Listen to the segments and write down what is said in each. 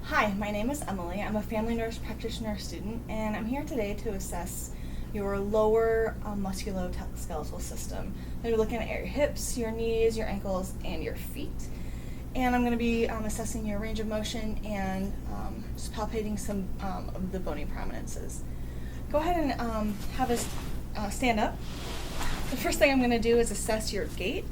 Hi, my name is Emily. I'm a family nurse practitioner student, and I'm here today to assess your lower musculoskeletal system. I'm going to be looking at your hips, your knees, your ankles, and your feet. And I'm going to be assessing your range of motion and just palpating some of the bony prominences. Go ahead and have us stand up. The first thing I'm going to do is assess your gait.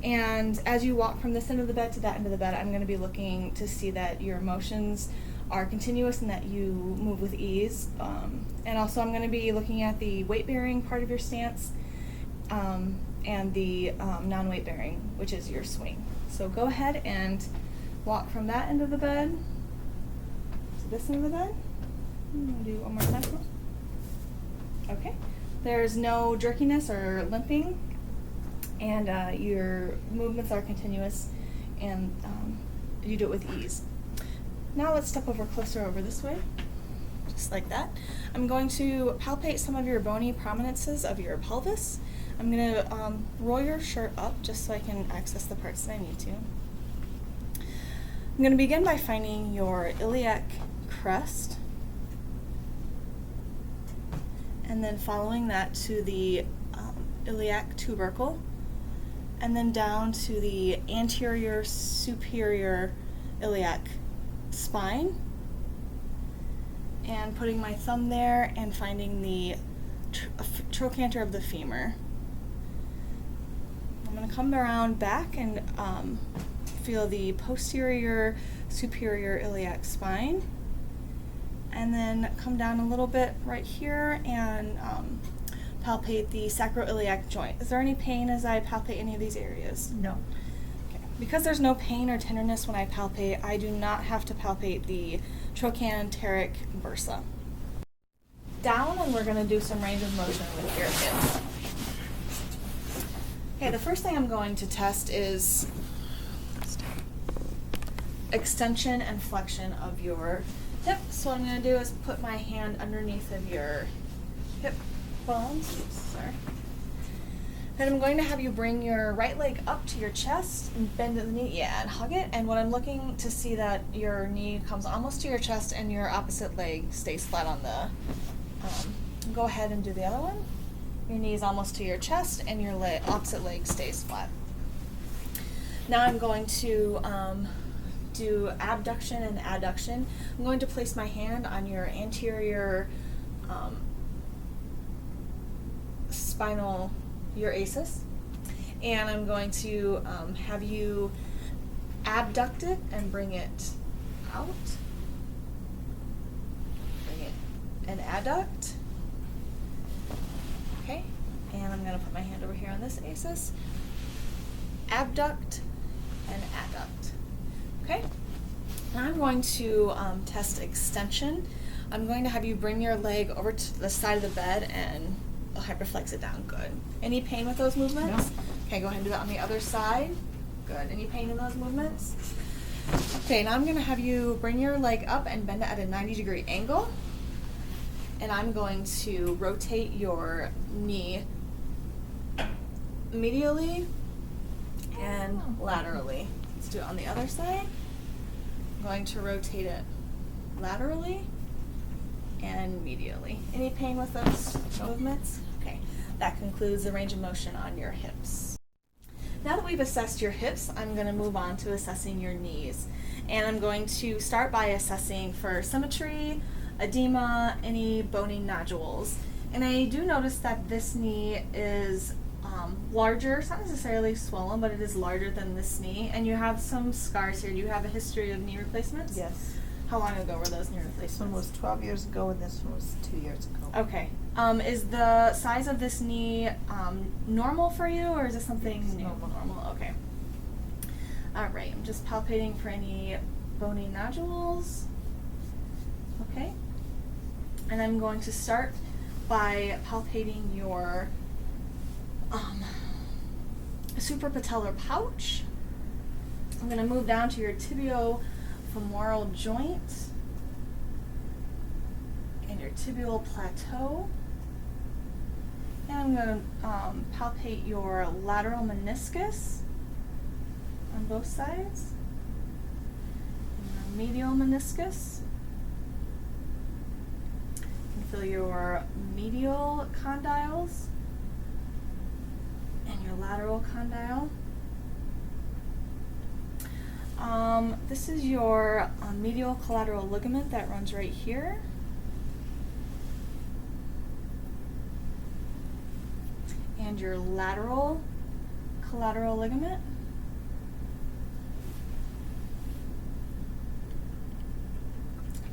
And as you walk from this end of the bed to that end of the bed, I'm going to be looking to see that your motions are continuous and that you move with ease. And also I'm going to be looking at the weight-bearing part of your stance and the non-weight bearing, which is your swing. So go ahead and walk from that end of the bed to this end of the bed. I'm going to do one more time. Okay. There's no jerkiness or limping, and your movements are continuous, and you do it with ease. Now let's step over closer over this way, just like that. I'm going to palpate some of your bony prominences of your pelvis. I'm going to roll your shirt up just so I can access the parts that I need to. I'm going to begin by finding your iliac crest, and then following that to the iliac tubercle, and then down to the anterior superior iliac spine, and putting my thumb there and finding the trochanter of the femur. I'm going to come around back and feel the posterior superior iliac spine, and then come down a little bit right here and palpate the sacroiliac joint. Is there any pain as I palpate any of these areas? No. Okay. Because there's no pain or tenderness when I palpate, I do not have to palpate the trochanteric bursa. Down, and we're going to do some range of motion with your hips. Okay, the first thing I'm going to test is extension and flexion of your hip. So what I'm going to do is put my hand underneath of your hip bones. Sorry. Then I'm going to have you bring your right leg up to your chest and bend the knee, and hug it. And what I'm looking to see that your knee comes almost to your chest and your opposite leg stays flat on the. Go ahead and do the other one. Your knee is almost to your chest and your opposite leg stays flat. Now I'm going to do abduction and adduction. I'm going to place my hand on your anterior spinal urasus, and I'm going to have you abduct it and bring it out. Bring it and adduct. Okay, and I'm going to put my hand over here on this asus. Abduct and adduct. Okay, now I'm going to test extension. I'm going to have you bring your leg over to the side of the bed and hyperflex it down. Good. Any pain with those movements? No. Okay, go ahead and do that on the other side. Good. Any pain in those movements? Okay, now I'm going to have you bring your leg up and bend it at a 90-degree angle. And I'm going to rotate your knee medially and laterally. Let's do it on the other side. I'm going to rotate it laterally and medially. Any pain with those movements? Okay, that concludes the range of motion on your hips. Now that we've assessed your hips, I'm going to move on to assessing your knees. And I'm going to start by assessing for symmetry, edema, any bony nodules. And I do notice that this knee is larger. It's not necessarily swollen, but it is larger than this knee. And you have some scars here. Do you have a history of knee replacements? Yes. How long ago were those knee replacements? This one was 12 years ago and this one was 2 years ago. Okay. Is the size of this knee normal for you, or is it something It's new? normal. Okay. All right. I'm just palpating for any bony nodules. Okay. And I'm going to start by palpating your suprapatellar pouch. I'm going to move down to your tibiofemoral joint and your tibial plateau. And I'm going to palpate your lateral meniscus on both sides. And medial meniscus. You can feel your medial condyles and your lateral condyle. This is your medial collateral ligament that runs right here. And your lateral collateral ligament.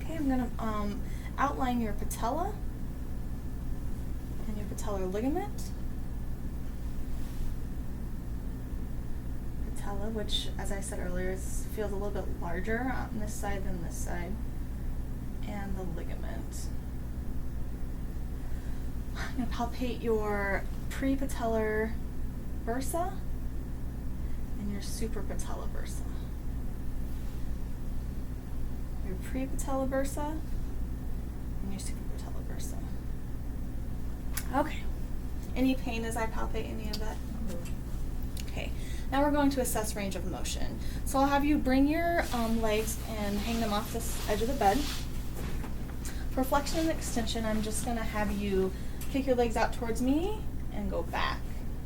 Okay, I'm going to outline your patella and your patellar ligament. Patella, which, as I said earlier, feels a little bit larger on this side than this side, and the ligament. I'm going to palpate your prepatellar bursa and your suprapatellar bursa. Your prepatellar bursa and your suprapatellar bursa. Okay. Any pain as I palpate any of that? Okay. Now we're going to assess range of motion. So I'll have you bring your legs and hang them off this edge of the bed. For flexion and extension, I'm just going to have you kick your legs out towards me and go back.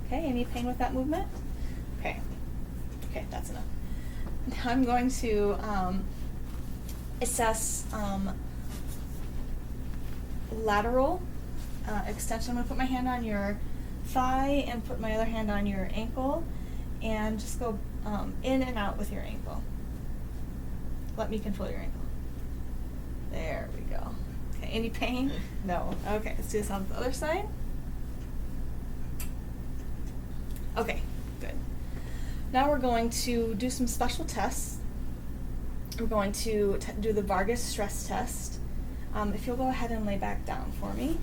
Okay, any pain with that movement? Okay, that's enough. Now I'm going to assess lateral extension. I'm going to put my hand on your thigh and put my other hand on your ankle and just go in and out with your ankle. Let me control your ankle. There we go. Okay, any pain? No. Okay, let's do this on the other side. Okay, good. Now we're going to do some special tests. We're going to do the Vargas stress test. If you'll go ahead and lay back down for me.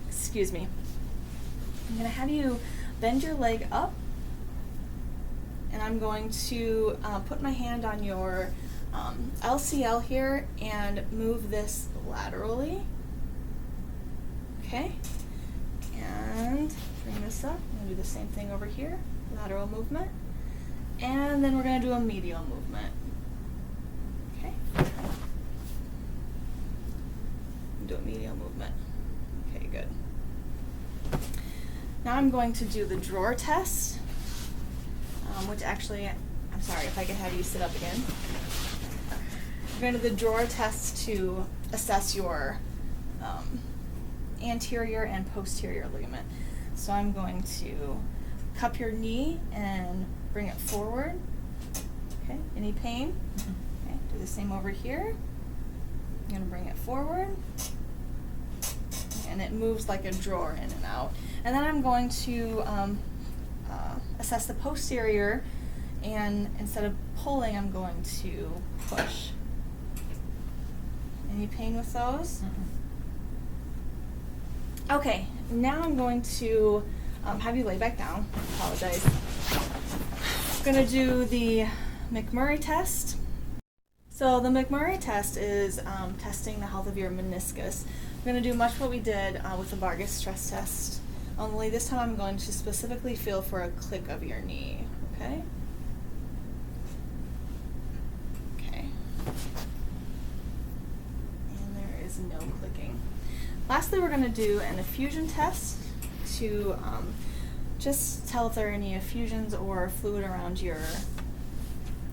Excuse me. I'm going to have you bend your leg up, and I'm going to put my hand on your LCL here and move this laterally. Okay, and bring this up. I'm going to do the same thing over here, lateral movement, and then we're going to do a medial movement. Okay, do a medial movement. Okay, good. Now I'm going to do the drawer test, which actually, I'm sorry if I could have you sit up again. We're going to do the drawer test to assess your anterior and posterior ligament. So I'm going to cup your knee and bring it forward. Okay, any pain? Okay, do the same over here. I'm going to bring it forward. And it moves like a drawer in and out. And then I'm going to assess the posterior, and instead of pulling, I'm going to push. Any pain with those? Okay, now I'm going to have you lay back down. I apologize. I'm going to do the McMurray test. So the McMurray test is testing the health of your meniscus. We're going to do much what we did with the Vargas stress test, only this time I'm going to specifically feel for a click of your knee, okay? Okay. And there is no clicking. Lastly, we're going to do an effusion test to just tell if there are any effusions or fluid around your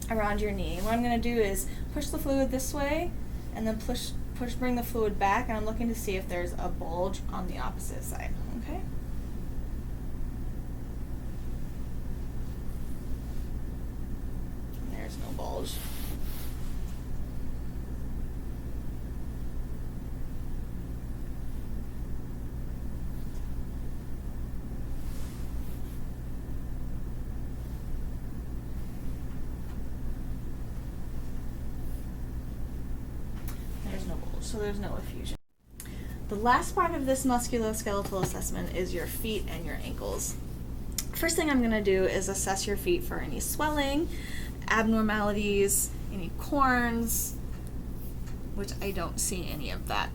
knee. What I'm going to do is push the fluid this way and then bring the fluid back, and I'm looking to see if there's a bulge on the opposite side, okay? And there's no bulge. So there's no effusion. The last part of this musculoskeletal assessment is your feet and your ankles. First thing I'm going to do is assess your feet for any swelling, abnormalities, any corns, which I don't see any of that.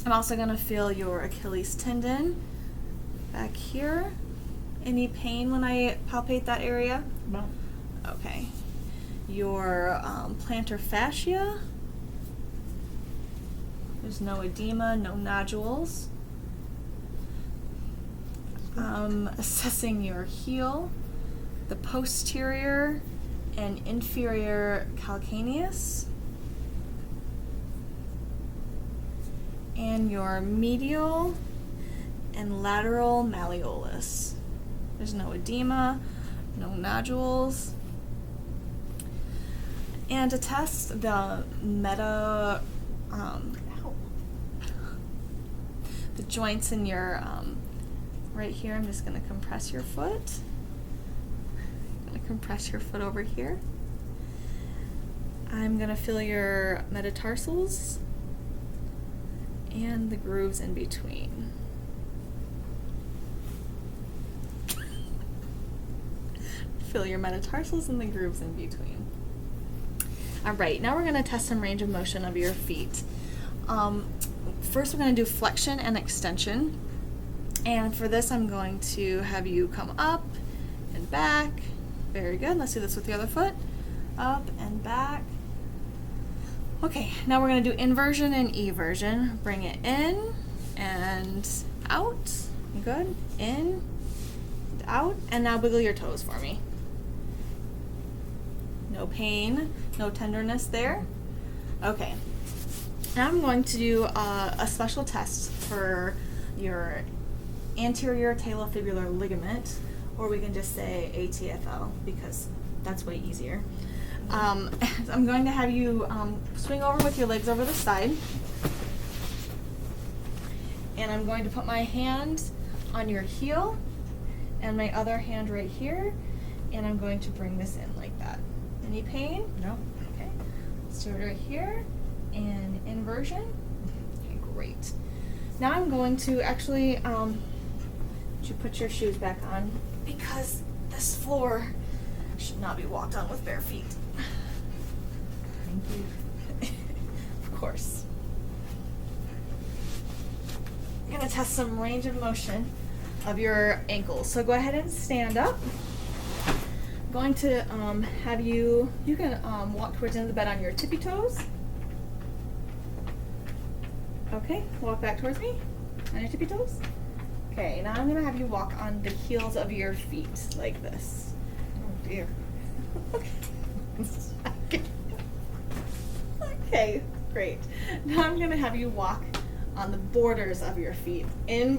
I'm also going to feel your Achilles tendon back here. Any pain when I palpate that area? No. Okay. Your plantar fascia. There's no edema, no nodules. Assessing your heel, the posterior and inferior calcaneus, and your medial and lateral malleolus. There's no edema, no nodules. And to test the the joints in your right here, I'm just going to compress your foot. I'm going to compress your foot over here. I'm going to feel your metatarsals and the grooves in between. Feel your metatarsals and the grooves in between. All right, now we're going to test some range of motion of your feet. First, we're going to do flexion and extension. And for this, I'm going to have you come up and back. Very good. Let's do this with the other foot. Up and back. Okay, now we're going to do inversion and eversion. Bring it in and out. Good. In and out. And now wiggle your toes for me. No pain, no tenderness there. Okay. Now I'm going to do a special test for your anterior talofibular ligament, or we can just say ATFL because that's way easier. I'm going to have you swing over with your legs over the side, and I'm going to put my hand on your heel and my other hand right here, and I'm going to bring this in like that. Any pain? No. Okay. Let's do it right here. And inversion. Okay, great. Now I'm going to actually you put your shoes back on because this floor should not be walked on with bare feet. Thank you. Of course. I'm going to test some range of motion of your ankles. So go ahead and stand up. I'm going to have you can walk towards the end of the bed on your tippy toes. Okay, walk back towards me on your tippy toes. Okay, now I'm going to have you walk on the heels of your feet like this. Oh dear. Okay, great. Now I'm going to have you walk on the borders of your feet in